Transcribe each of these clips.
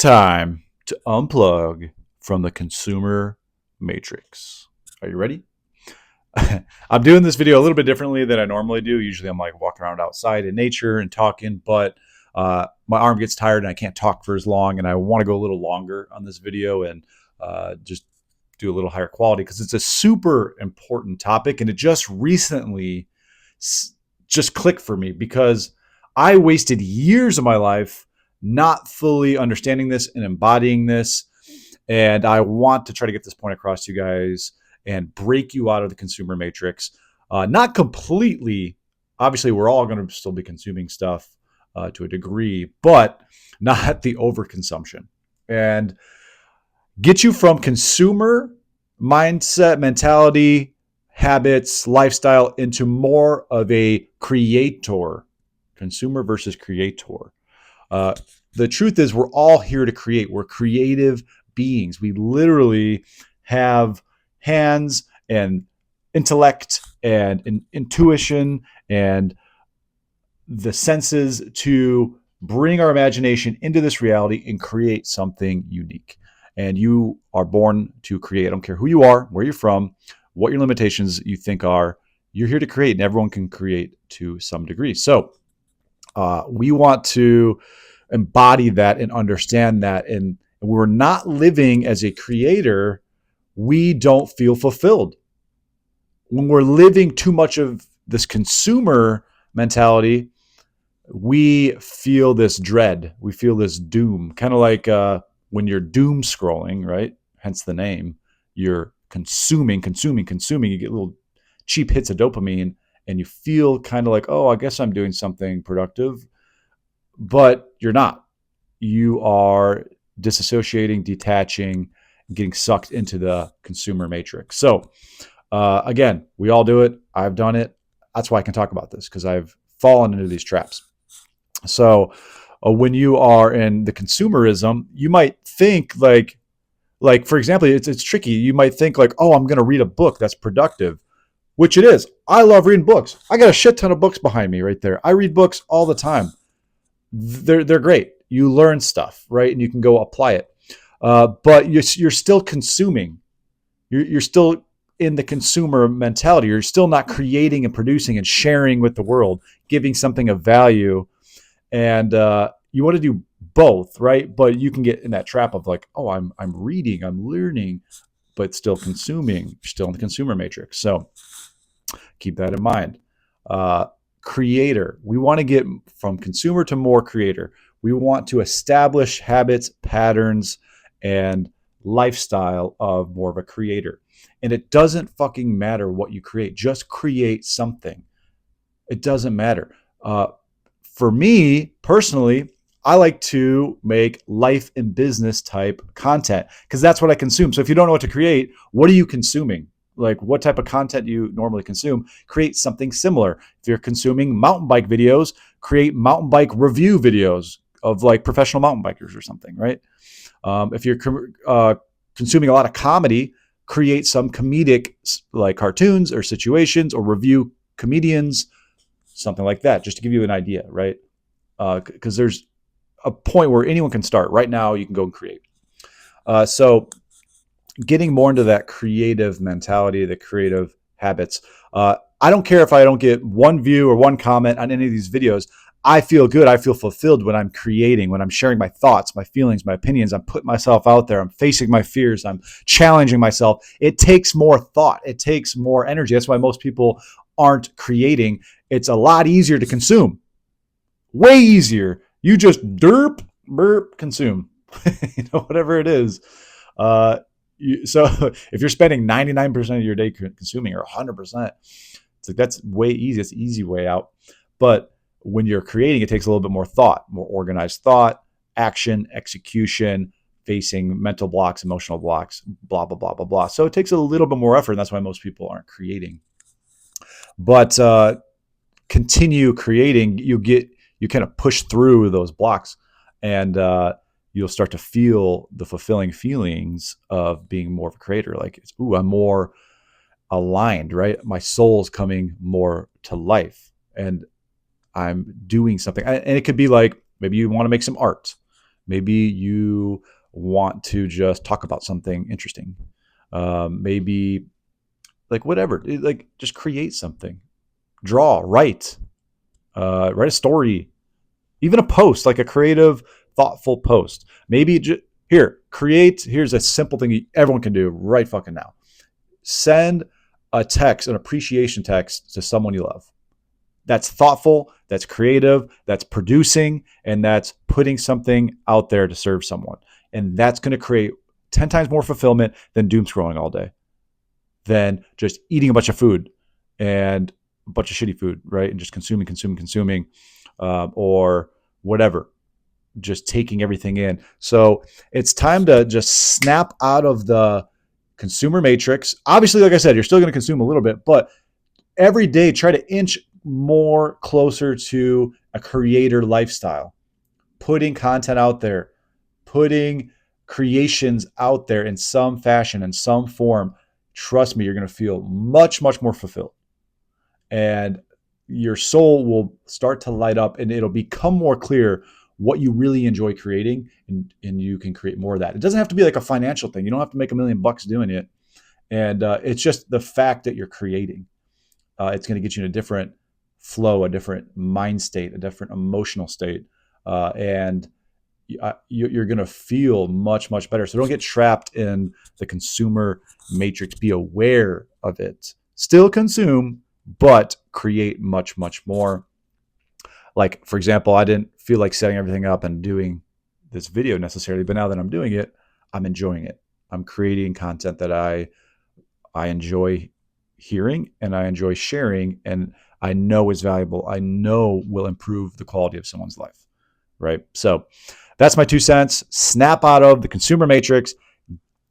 Time to unplug from the consumer matrix. Are you ready? I'm doing this video a little bit differently than I normally do. Usually I'm like walking around outside in nature and talking, but my arm gets tired and I can't talk for as long. And I want to go a little longer on this video and just do a little higher quality because it's a super important topic. And it just recently just clicked for me because I wasted years of my life not fully understanding this and embodying this. And I want to try to get this point across to you guys and break you out of the consumer matrix. Not completely. Obviously, we're all going to still be consuming stuff to a degree, but not the overconsumption. And get you from consumer mindset, mentality, habits, lifestyle into more of a creator, consumer versus creator. The truth is we're all here to create. We're creative beings. We literally have hands and intellect and intuition and the senses to bring our imagination into this reality and create something unique. And you are born to create. I don't care who you are, where you're from, what your limitations you think are. You're here to create, and everyone can create to some degree. So we want to embody that and understand that. And we're not living as a creator, we don't feel fulfilled. When we're living too much of this consumer mentality, we feel this dread. We feel this doom, kind of like when you're doom scrolling, right? Hence the name. You're consuming. You get little cheap hits of dopamine and you feel kind of like, oh, I guess I'm doing something productive. But you're not. You are disassociating, detaching, getting sucked into the consumer matrix. So again, we all do it. I've done it. That's why I can talk about this, because I've fallen into these traps. So when you are in the consumerism, you might think like for example, it's tricky. You might think like, oh, I'm going to read a book that's productive, which it is. I love reading books. I got a shit ton of books behind me right there. I read books all the time. They're great. You learn stuff, right? And you can go apply it. But you're still consuming. You're still in the consumer mentality. You're still not creating and producing and sharing with the world, giving something of value. And you want to do both, right? But you can get in that trap of like, oh, I'm reading, I'm learning, but still consuming, still in the consumer matrix. So keep that in mind. Creator. We want to get from consumer to more creator. We want to establish habits, patterns, and lifestyle of more of a creator. And it doesn't fucking matter what you create. Just create something. It doesn't matter. For me, personally, I like to make life and business type content because that's what I consume. So if you don't know what to create, what are you consuming? Like what type of content do you normally consume? Create something similar. If you're consuming mountain bike videos, create mountain bike review videos of like professional mountain bikers or something, right? If you're consuming a lot of comedy, create some comedic like cartoons or situations or review comedians, something like that, just to give you an idea, right? Because there's a point where anyone can start. Right now, you can go and create. So getting more into that creative mentality, the creative habits. I don't care if I don't get one view or one comment on any of these videos. I feel good. I feel fulfilled when I'm creating, when I'm sharing my thoughts, my feelings, my opinions. I'm putting myself out there. I'm facing my fears. I'm challenging myself. It takes more thought. It takes more energy. That's why most people aren't creating. It's a lot easier to consume. Way easier. You just derp, burp, consume. Whatever it is. So if you're spending 99% of your day consuming or 100%, it's like that's way easy. It's the easy way out. But when you're creating, it takes a little bit more thought, more organized thought, action, execution, facing mental blocks, emotional blocks, blah, blah, blah, blah, blah. So it takes a little bit more effort. And that's why most people aren't creating. But continue creating, you kind of push through those blocks and you'll start to feel the fulfilling feelings of being more of a creator. Like, ooh, I'm more aligned, right? My soul's coming more to life and I'm doing something. And it could be like, maybe you want to make some art. Maybe you want to just talk about something interesting. Maybe like whatever, like just create something, draw, write a story, even a post, like a creative, thoughtful post. Maybe here's a simple thing everyone can do right fucking now. Send a text, an appreciation text to someone you love. That's thoughtful, that's creative, that's producing, and that's putting something out there to serve someone. And that's going to create 10 times more fulfillment than doom scrolling all day, than just eating a bunch of food and a bunch of shitty food, right? And just consuming, or whatever, just taking everything in. So it's time to just snap out of the consumer matrix. Obviously, like I said, you're still going to consume a little bit, but every day try to inch more closer to a creator lifestyle, putting content out there, putting creations out there in some fashion, in some form. Trust me, you're going to feel much, much more fulfilled. And your soul will start to light up, and it'll become more clear what you really enjoy creating, and you can create more of that. It doesn't have to be like a financial thing. You don't have to make $1 million doing it. And it's just the fact that you're creating. It's going to get you in a different flow, a different mind state, a different emotional state. And you're going to feel much, much better. So don't get trapped in the consumer matrix. Be aware of it. Still consume, but create much, much more. Like, for example, I didn't feel like setting everything up and doing this video necessarily, but now that I'm doing it, I'm enjoying it. I'm creating content that I enjoy hearing and I enjoy sharing, and I know is valuable. I know will improve the quality of someone's life, right? So that's my 2 cents. Snap out of the consumer matrix,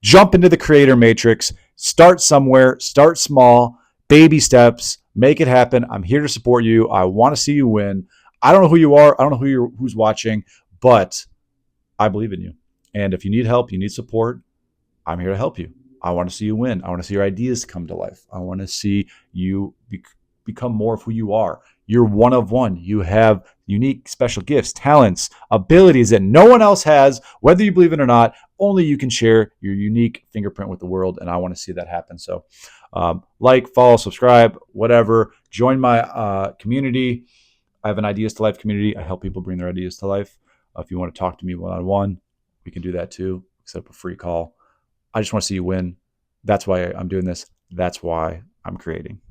jump into the creator matrix, start somewhere, start small, baby steps, make it happen. I'm here to support you. I want to see you win. I don't know who you are. I don't know who's watching, but I believe in you. And if you need help, you need support, I'm here to help you. I want to see you win. I want to see your ideas come to life. I want to see you become more of who you are. You're one of one. You have unique, special gifts, talents, abilities that no one else has, whether you believe it or not. Only you can share your unique fingerprint with the world, and I want to see that happen. So like, follow, subscribe, whatever. Join my community. I have an Ideas to Life community. I help people bring their ideas to life. If you want to talk to me one-on-one, we can do that too. Set up a free call. I just want to see you win. That's why I'm doing this. That's why I'm creating.